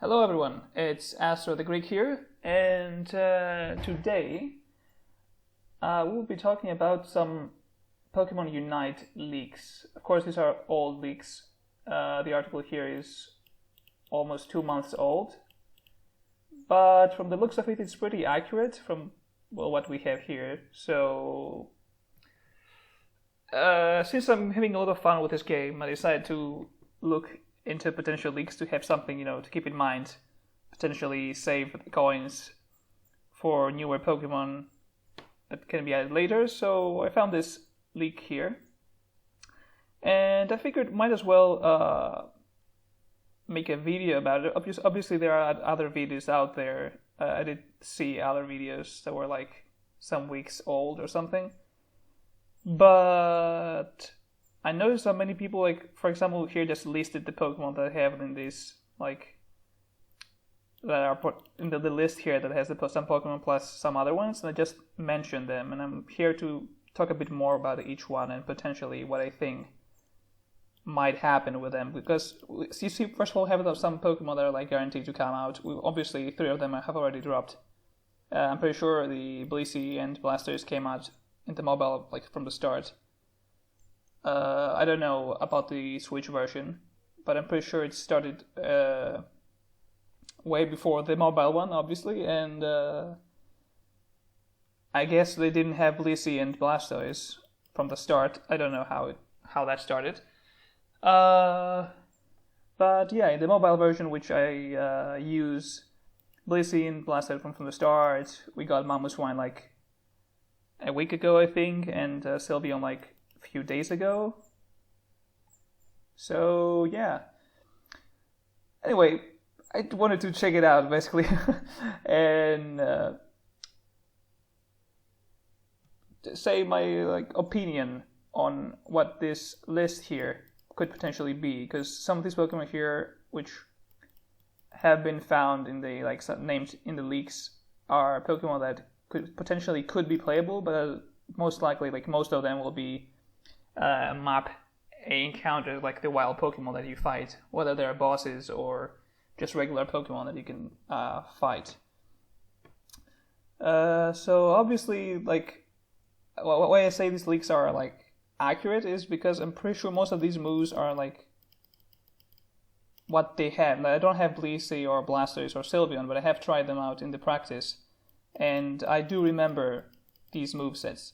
Hello everyone, it's Astro the Greek here, and today we'll be talking about some Pokemon Unite leaks. Of course, these are old leaks. The article here is almost 2 months old, but from the looks of it, it's pretty accurate from what we have here. So, since I'm having a lot of fun with this game, I decided to look into potential leaks to have something, to keep in mind, potentially save coins for newer Pokemon that can be added later. So I found this leak here, and I figured might as well make a video about it. Obviously, there are other videos out there. I did see other videos that were like some weeks old or something, but I noticed that many people, like, for example, here just listed the Pokemon that I have in this, like, that are put in the list here that has some Pokemon plus some other ones, and I just mentioned them, and I'm here to talk a bit more about each one and potentially what I think might happen with them, because you see, first of all, we have some Pokemon that are, like, guaranteed to come out. Obviously, 3 of them have already dropped. I'm pretty sure the Blissey and Blastoise came out in the mobile, like, from the start. I don't know about the Switch version, but I'm pretty sure it started way before the mobile one, obviously, and I guess they didn't have Blissey and Blastoise from the start. I don't know how that started. But yeah, in the mobile version, which I use, Blissey and Blastoise from the start. We got Mamoswine like a week ago, I think, and Sylvion like few days ago. So yeah. Anyway, I wanted to check it out basically, and say my opinion on what this list here could potentially be, because some of these Pokemon here, which have been found in the named in the leaks, are Pokemon that could be playable, but most likely most of them will be map encounters, like the wild Pokemon that you fight, whether they're bosses or just regular Pokemon that you can fight. So obviously, why I say these leaks are accurate is because I'm pretty sure most of these moves are what they have. I don't have Blissey or Blastoise or Sylvion, but I have tried them out in the practice, and I do remember these movesets.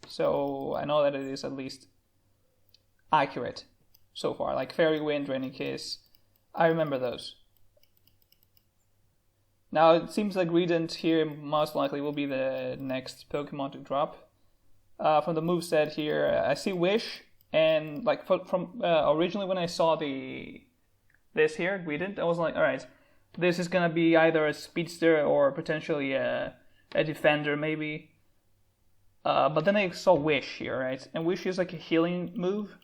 So I know that it is at least accurate so far. Like Fairy Wind, Draining Kiss, I remember those. Now it seems like Greedent here most likely will be the next Pokemon to drop. From the moveset here, I see Wish, and from originally when I saw this here, Greedent, I was like, alright, this is gonna be either a Speedster or potentially a Defender maybe. But then I saw Wish here, right? And Wish is like a healing move,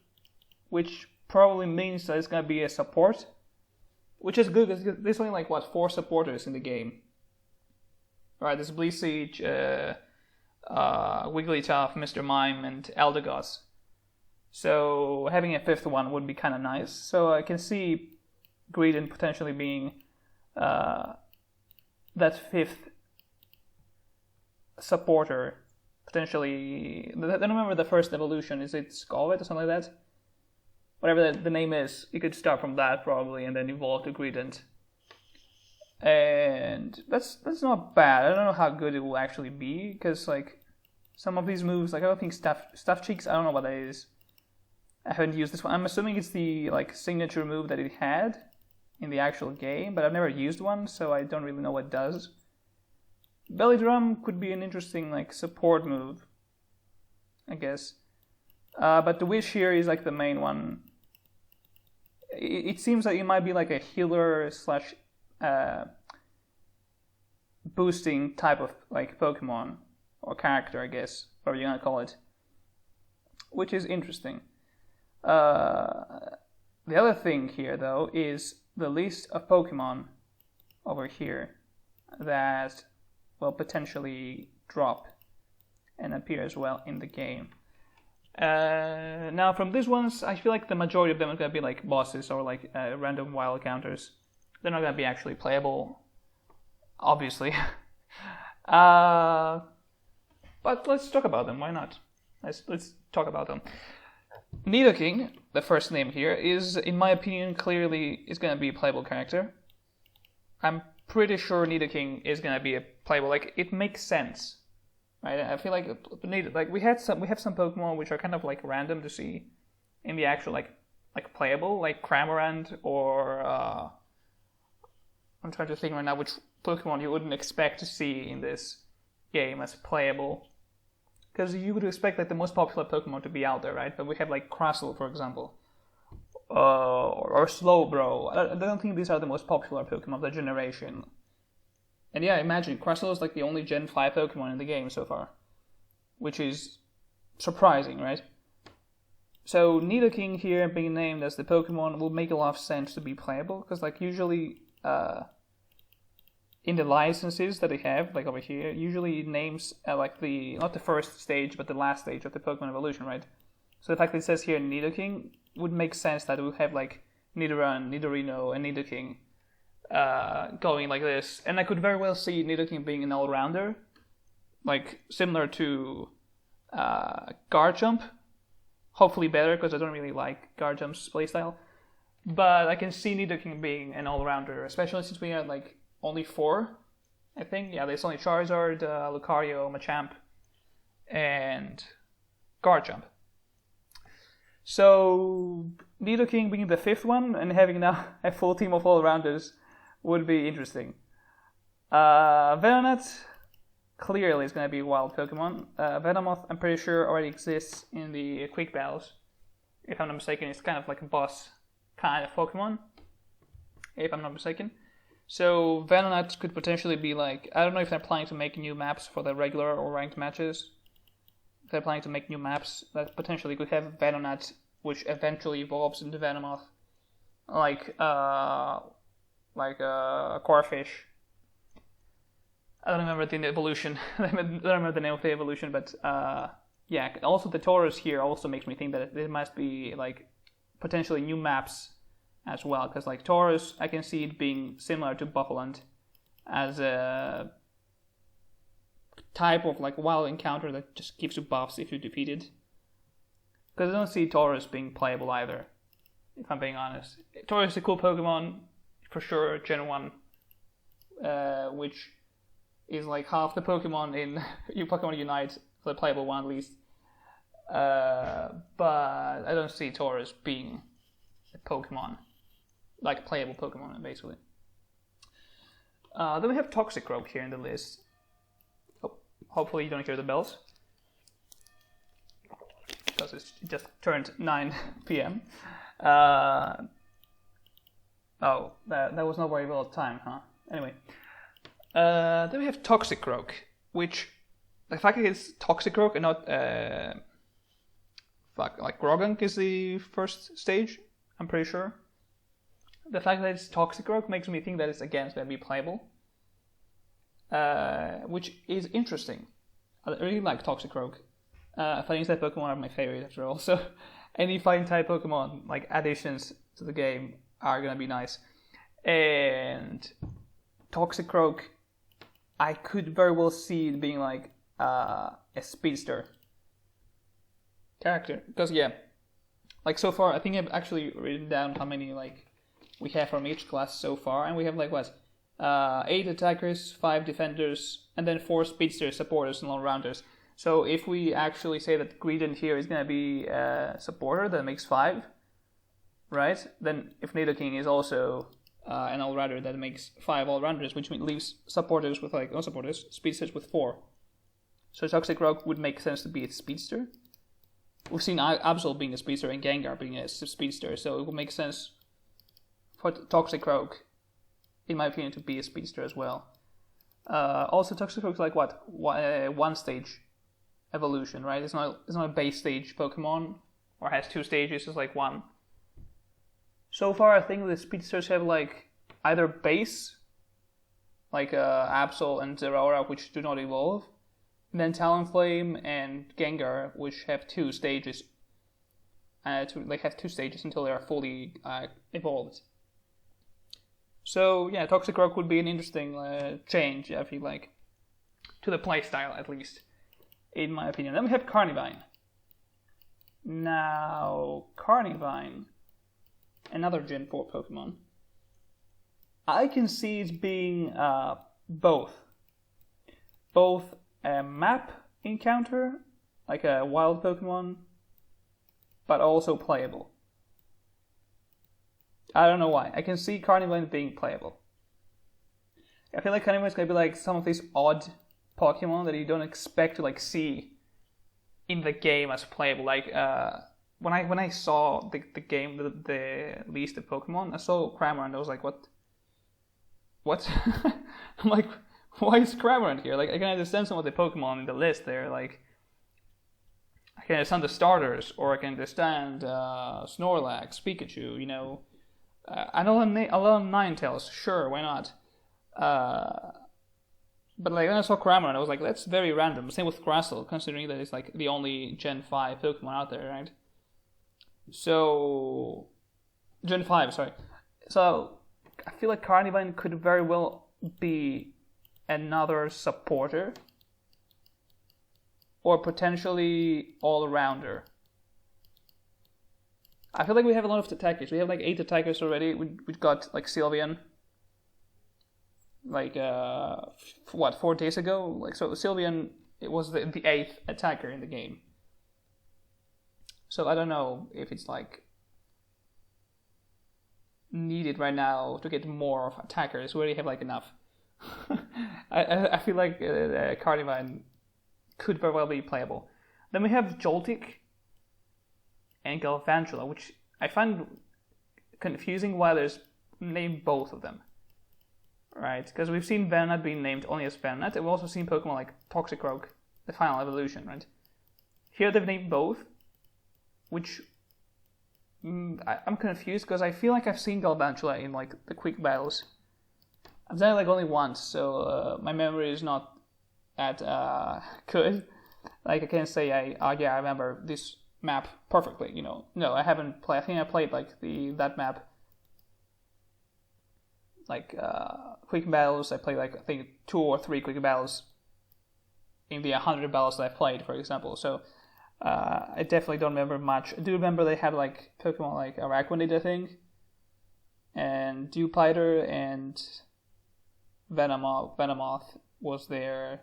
which probably means that it's gonna be a support, which is good because there's only 4 supporters in the game. Alright, there's Blissey, Wigglytuff, Mr. Mime, and Eldegoss. So having a 5th one would be kind of nice. So I can see Greedent potentially being that 5th supporter. Potentially, I don't remember the first evolution. Is it Scarlet or something like that? Whatever the name is, you could start from that probably, and then evolve to Greedent. And that's not bad. I don't know how good it will actually be, because some of these moves, I don't think Stuff Cheeks. I don't know what that is. I haven't used this one. I'm assuming it's the signature move that it had in the actual game, but I've never used one, so I don't really know what it does. Belly Drum could be an interesting support move, I guess. But the Wish here is the main one. It seems like it might be a healer slash boosting type of Pokemon or character, I guess, whatever you're gonna call it, which is interesting. The other thing here though is the list of Pokemon over here that will potentially drop and appear as well in the game. Now from these ones, I feel like the majority of them are going to be bosses or random wild counters. they're not going to be actually playable, obviously. But let's talk about them. Why not? Let's talk about them. Nidoking, the first name here, is, in my opinion, clearly is going to be a playable character. I'm pretty sure Nidoking is going to be a playable. Like, it makes sense, right? I feel like we have some Pokemon which are kind of like random to see in the actual like playable, like Cramorant or I'm trying to think right now which Pokemon you wouldn't expect to see in this game as playable. Because you would expect like the most popular Pokemon to be out there, right? But we have like Crustle, for example, or Slowbro. I don't think these are the most popular Pokemon of the generation. And yeah, imagine Crustle is like the only Gen 5 Pokemon in the game so far, which is surprising, right? So Nidoking here being named as the Pokemon will make a lot of sense to be playable, because like usually in the licenses that they have, like over here, usually names like not the first stage, but the last stage of the Pokemon evolution, right? So the fact that it says here Nidoking would make sense that it would have like Nidoran, Nidorino, and Nidoking going like this. And I could very well see Nidoking being an all-rounder, like similar to Garchomp. Hopefully better, because I don't really like Garchomp's playstyle. But I can see Nidoking being an all-rounder, especially since we had like only 4, I think. Yeah, there's only Charizard, Lucario, Machamp, and Garchomp. So Nidoking being the 5th one and having now a full team of all-rounders would be interesting. Venonat clearly is going to be a wild Pokemon. Venomoth, I'm pretty sure, already exists in the Quick Battles. If I'm not mistaken, it's kind of like a boss kind of Pokemon, if I'm not mistaken. So Venonat could potentially be like, I don't know if they're planning to make new maps for the regular or ranked matches. If they're planning to make new maps, that potentially could have Venonat, which eventually evolves into Venomoth, like a Corphish. I don't remember the evolution. I don't remember the name of the evolution, but yeah. Also, the Taurus here also makes me think that it must be like potentially new maps as well, because like Taurus, I can see it being similar to Buffaloant as a type of like wild encounter that just gives you buffs if you defeat it. Because I don't see Taurus being playable either, if I'm being honest. Taurus is a cool Pokemon for sure, Gen 1, which is like half the Pokemon in Pokemon Unite, the playable one at least. But I don't see Taurus being a Pokemon, like a playable Pokemon, basically. Then we have Toxicroak here in the list. Oh, hopefully you don't hear the bells, because it just turned 9 p.m. Oh, that was not very well timed, huh? Anyway. Then we have Toxicroak, which the fact that it's Toxicroak and not like Grogunk is the first stage, I'm pretty sure. The fact that it's Toxicroak makes me think that it's again going to be playable, which is interesting. I really like Toxicroak. Fighting type Pokemon are my favorite after all, so any fighting type Pokemon like additions to the game are going to be nice. And Toxicroak, I could very well see it being like a speedster character, because yeah, like so far I think I've actually written down how many like we have from each class so far, and we have like what 8 attackers, 5 defenders, and then 4 speedsters, supporters, and all-rounders. So if we actually say that Greedent here is going to be a supporter, that makes 5, right? Then if Nidoking is also an all-rounder, that makes 5 all-rounders, which leaves supporters with like, not supporters, speedsters with 4. So Toxicroak would make sense to be a speedster. We've seen Absol being a speedster and Gengar being a speedster, so it would make sense for Toxicroak, in my opinion, to be a speedster as well. Also, Toxicroak is like what, one stage evolution, right? It's not a base stage Pokemon, or has 2 stages. It's like 1. So far, I think the speedsters have like either base, like Absol and Zeraora, which do not evolve, and then Talonflame and Gengar, which have 2 stages. Have 2 stages until they are fully evolved. So yeah, Toxic Croak would be an interesting change, I feel like, to the playstyle at least, in my opinion. Then we have Carnivane. Now, Carnivine, another Gen 4 Pokemon. I can see it being both a map encounter, like a wild Pokemon, but also playable. I don't know why. I can see Carnivine being playable. I feel like Carnivine is going to be like some of these odd Pokemon that you don't expect to like see in the game as playable. Like when I saw the game, the list of Pokemon, I saw Cramorant and I was like, what? I'm like, why is Cramorant here? Like, I can understand some of the Pokemon in the list there. Like, I can understand the starters, or I can understand Snorlax, Pikachu, you know. I know a lot of Ninetales, sure, why not? But like when I saw Cramorant, I was like, that's very random. Same with Grassel, considering that it's like the only Gen 5 Pokemon out there, right? So, Gen 5, sorry. So, I feel like Carnivine could very well be another supporter, or potentially all-rounder. I feel like we have a lot of attackers. We have like 8 attackers already. We've got like Sylvion. Like 4 days ago? Like, so Sylvion, it was the 8th attacker in the game. So I don't know if it's like needed right now to get more of attackers. We already have like enough. I feel like Carnivine could very well be playable. Then we have Joltik and Galvantula, which I find confusing why there's named both of them. Right, because we've seen Venonat being named only as Venonat, and we've also seen Pokemon like Toxic Croak, the final evolution, right? Here they've named both, which I'm confused because I feel like I've seen Galvantula in like the quick battles. I've done it like only once, so my memory is not that good. Like I can't say I remember this map perfectly, you know. No, I haven't played. I think I played like that map. Like quick battles, I played like I think 2 or 3 quick battles in the 100 battles that I played, for example. So I definitely don't remember much. I do remember they had like Pokemon like Araquanid, I think, and Dewpider and Venomoth was there.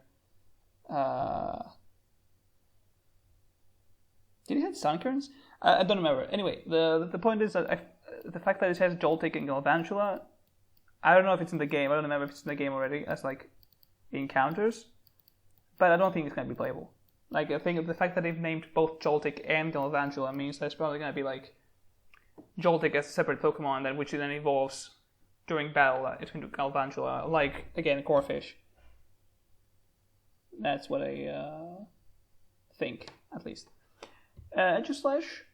Did it have Sunkern? I don't remember. Anyway, the point is that the fact that it has Joltik and Galvantula, I don't know if it's in the game. I don't remember if it's in the game already as like encounters, but I don't think it's going to be playable. Like I think the fact that they've named both Joltik and Galvantula means that's probably going to be like Joltik as a separate Pokemon, that which then evolves during battle into Galvantula, like again Corphish. That's what I think, at least. Aegislash.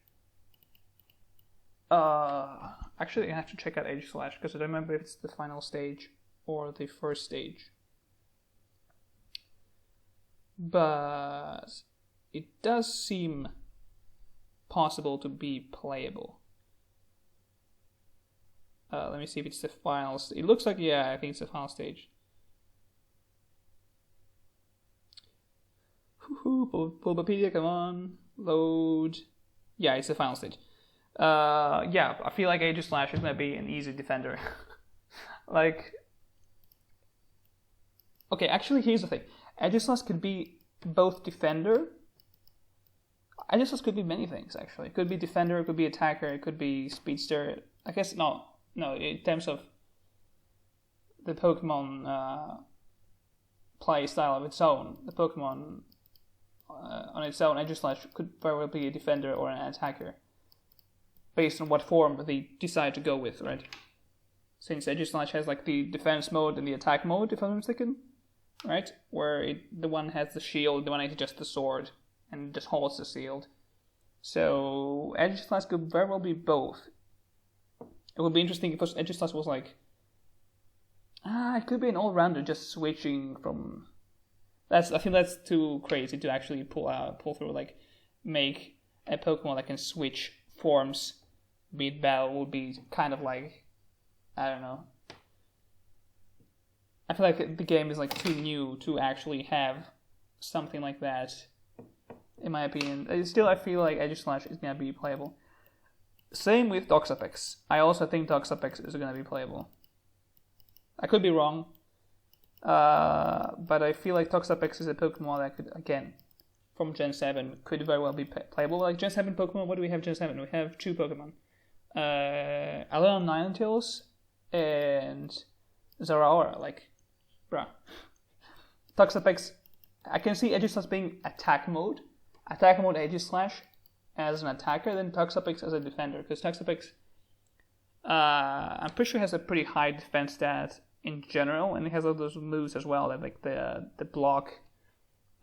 Actually, I have to check out Aegislash because I don't remember if it's the final stage or the first stage. But it does seem possible to be playable. Let me see if it's the final. It looks like, yeah, I think it's the final stage. Bulbapedia, come on, load. Yeah, it's the final stage. Yeah, I feel like Aegislash is gonna be an easy defender. Like, okay, actually, here's the thing. Aegislash could be both defender. Aegislash could be many things, actually. It could be defender, it could be attacker, it could be speedster. I guess, no, in terms of the Pokemon play style of its own, the Pokemon on its own, Aegislash could very well be a defender or an attacker, based on what form they decide to go with, right? Since Aegislash has like the defense mode and the attack mode, if I'm not mistaken, right? Where the one has the shield, the one has just the sword, and just holds the shield. So Aegislash could very well be both. It would be interesting if Aegislash was like, it could be an all-rounder, just switching from. I think that's too crazy to actually pull through. Like, make a Pokemon that can switch forms mid-battle would be kind of like, I don't know. I feel like the game is like too new to actually have something like that, in my opinion. Still, I feel like Aegislash is gonna be playable. Same with Toxopex. I also think Toxopex is gonna be playable. I could be wrong, but I feel like Toxopex is a Pokemon that could, again, from Gen 7, could very well be playable. Like Gen 7 Pokemon, what do we have Gen 7? We have 2 Pokemon. Alolan Ninetales and Zeraora. Like, bruh. Toxapex, I can see Aegislash being attack mode Aegislash as an attacker, then Toxapex as a defender. Because Toxapex, I'm pretty sure has a pretty high defense stat in general, and it has all those moves as well, that like the block.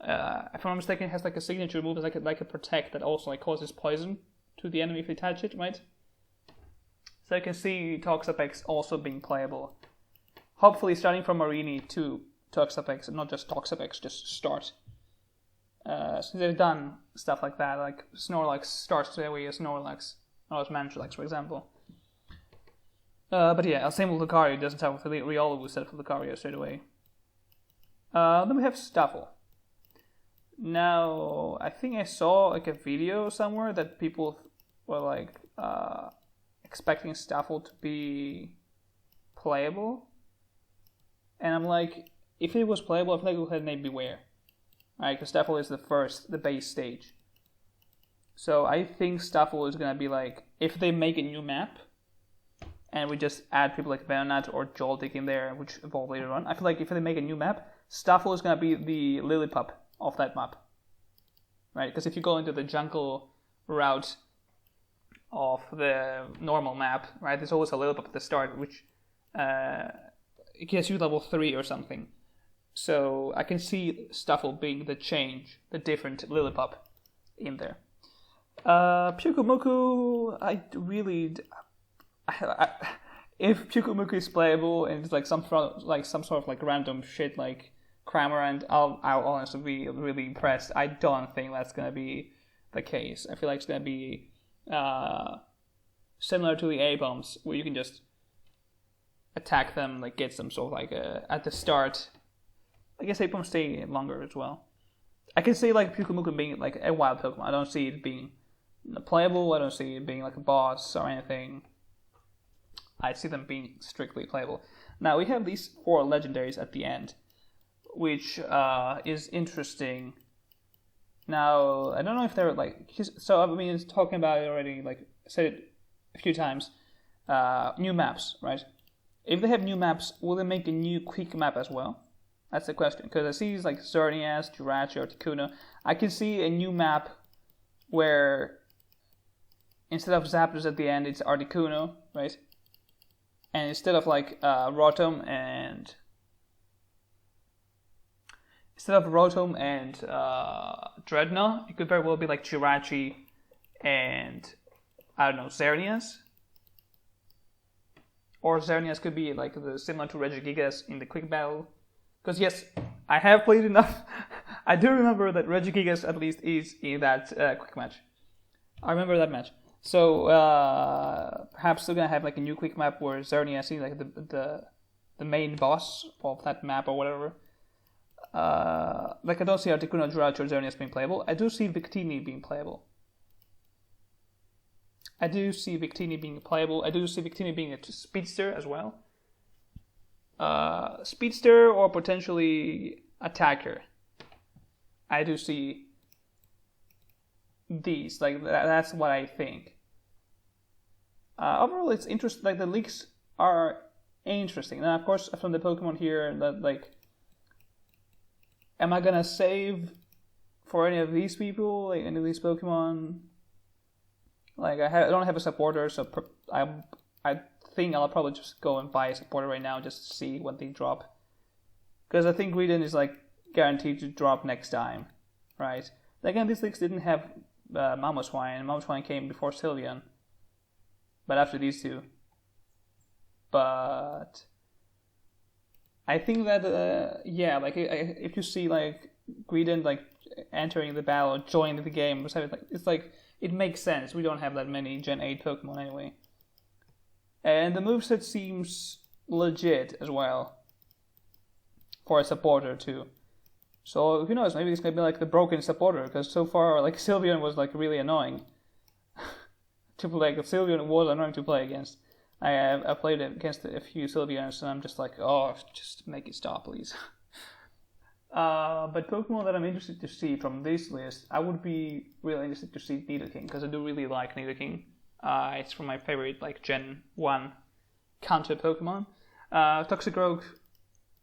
If I'm not mistaken, it has like a signature move, like a protect that also like causes poison to the enemy if they touch it, right? So I can see Toxapex also being playable. Hopefully, starting from Marini to Toxapex, and not just Toxapex, just start. Since they've done stuff like that, like Snorlax starts straight away as Snorlax, or as Mantralax, for example. But yeah, same with Lucario, doesn't have with Riolu set for Lucario straight away. Then we have Staffel. Now, I think I saw like a video somewhere that people were like expecting Staffel to be playable. And I'm like, if it was playable, I feel like we had named Beware. Right, because Staffel is the base stage. So I think Staffel is going to be like, if they make a new map, and we just add people like Venonat or Joltik in there, which evolve later on, I feel like if they make a new map, Staffel is going to be the Lillipup of that map. Right, because if you go into the jungle route of the normal map, right, there's always a Lillipup at the start, which it gets you level 3 or something. So I can see Staffel being the change, the different Lillipup in there. Pyukumuku, if Pyukumuku is playable and it's like some sort of like random shit like Cramorant, I'll honestly be really impressed. I don't think that's gonna be the case. I feel like it's gonna be similar to the A-bombs, where you can just attack them, like get some sort of like at the start. I guess A-bombs stay longer as well. I can see like Pyukumuku being like a wild Pokemon. I don't see it being playable. I don't see it being like a boss or anything. I see them being strictly playable. Now we have these 4 legendaries at the end, which is interesting. Now I don't know if they're like, so I mean, it's talking about it already. Like I said it a few times. New maps, right? If they have new maps, will they make a new quick map as well? That's the question. Because I see like Xerneas, Jirachi, Articuno. I can see a new map where instead of Zapdos at the end, it's Articuno, right? And instead of like Rotom and Dreadnought, it could very well be like Jirachi and I don't know, Xerneas. Or Xerneas could be like similar to Regigigas in the quick battle. Because yes, I have played enough. I do remember that Regigigas at least is in that quick match. I remember that match. So perhaps they're gonna have like a new quick map where Xerneas is like the main boss of that map or whatever. Like I don't see Articuno, Jirachi, or Xerneas being playable. I do see Victini being playable. I do see Victini being a speedster as well. Speedster or potentially attacker. I do see these. Like that's what I think. Overall, it's interesting. Like the leaks are interesting. Now, of course, from the Pokemon here, that like, am I gonna save for any of these people? Like any of these Pokemon? Like I don't have a supporter, so I think I'll probably just go and buy a supporter right now just to see what they drop. Because I think Greedent is like guaranteed to drop next time, right? Again, these leaks didn't have Mamoswine. Mamoswine came before Sylvion, but after these two. But I think that like if you see like Greedent like entering the battle, joining the game, it's like it makes sense. We don't have that many Gen 8 Pokemon anyway. And the moveset seems legit as well. for a supporter too. So who knows? Maybe it's gonna be like the broken supporter, because so far like Sylvion was like really annoying to play. Sylvion was annoying to play against. I played against a few Sylvians and I'm just like, oh, just make it stop, please. But Pokemon that I'm interested to see from this list, I would be really interested to see Nidoking, because I do really like Nidoking. It's from my favorite like Gen 1 counter Pokemon. Toxicroak,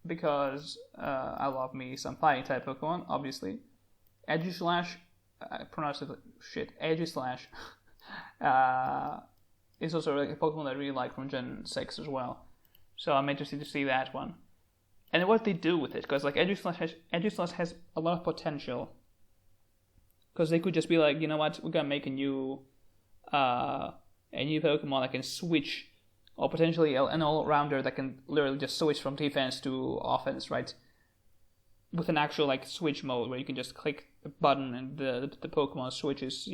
because I love me some fighting type Pokemon, obviously. Aegislash, I pronounce it shit, Aegislash, is also like a Pokemon that I really like from Gen 6 as well. So I'm interested to see that one. And what they do with it, because like Aegislash has a lot of potential. Because they could just be like, you know what, we're gonna make a new Pokemon that can switch, or potentially an all-rounder that can literally just switch from defense to offense, right? With an actual like switch mode where you can just click the button and the Pokemon switches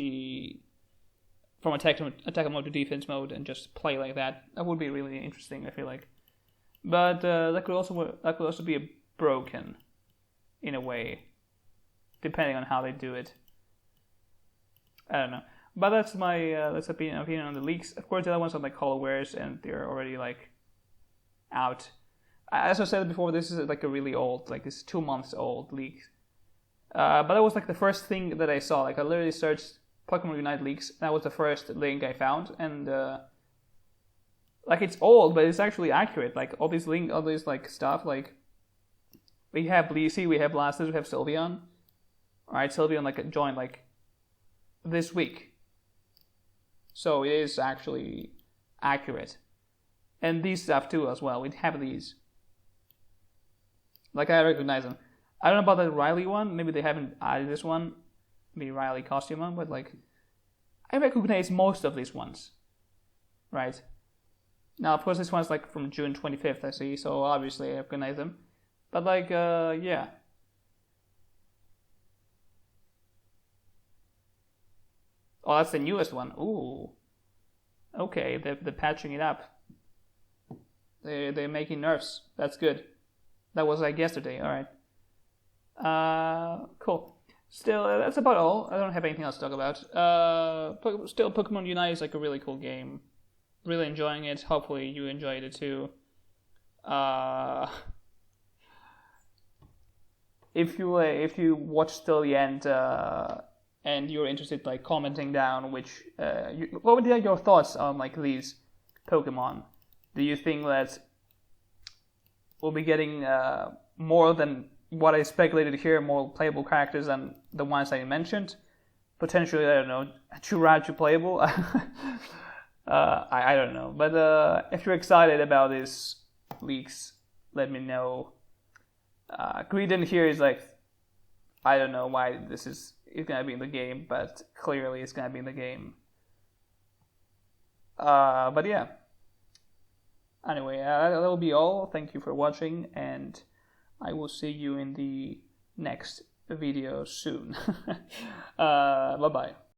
from attack mode to defense mode and just play like that. That would be really interesting, I feel like. But that could also be broken in a way, depending on how they do it. I don't know. But that's my opinion on the leaks. Of course, the other ones are like holowares, and they're already like out. As I said before, this is like a really old, like this 2 months old leak. But that was like the first thing that I saw. Like I literally searched Pokemon Unite leaks. That was the first link I found, and like it's old, but it's actually accurate. Like all these like stuff. Like we have Blissey, we have Blastoise, we have Sylvion. Alright, Sylvion like joined like this week. So it is actually accurate. And these stuff too as well. We have these. Like I recognize them. I don't know about the Riley one. Maybe they haven't added this one. Maybe Riley costume one, but like I recognize most of these ones. Right? Now of course this one's like from June 25th I see, so obviously I recognize them. But like yeah. Oh, that's the newest one. Ooh. Okay, they're patching it up. They're making nerfs. That's good. That was like yesterday. All right. Cool. Still, that's about all. I don't have anything else to talk about. Still, Pokemon Unite is like a really cool game. Really enjoying it. Hopefully, you enjoyed it too. If you watched till the end. And you're interested, like commenting down which, what would be your thoughts on like these Pokemon? Do you think that we'll be getting more than what I speculated here, more playable characters than the ones I mentioned? Potentially, I don't know, Churachu playable. I don't know, but if you're excited about these leaks, let me know. Greedon here is like, I don't know why this is gonna be in the game, but clearly it's gonna be in the game. But yeah. Anyway, that will be all. Thank you for watching, and I will see you in the next video soon. Bye bye.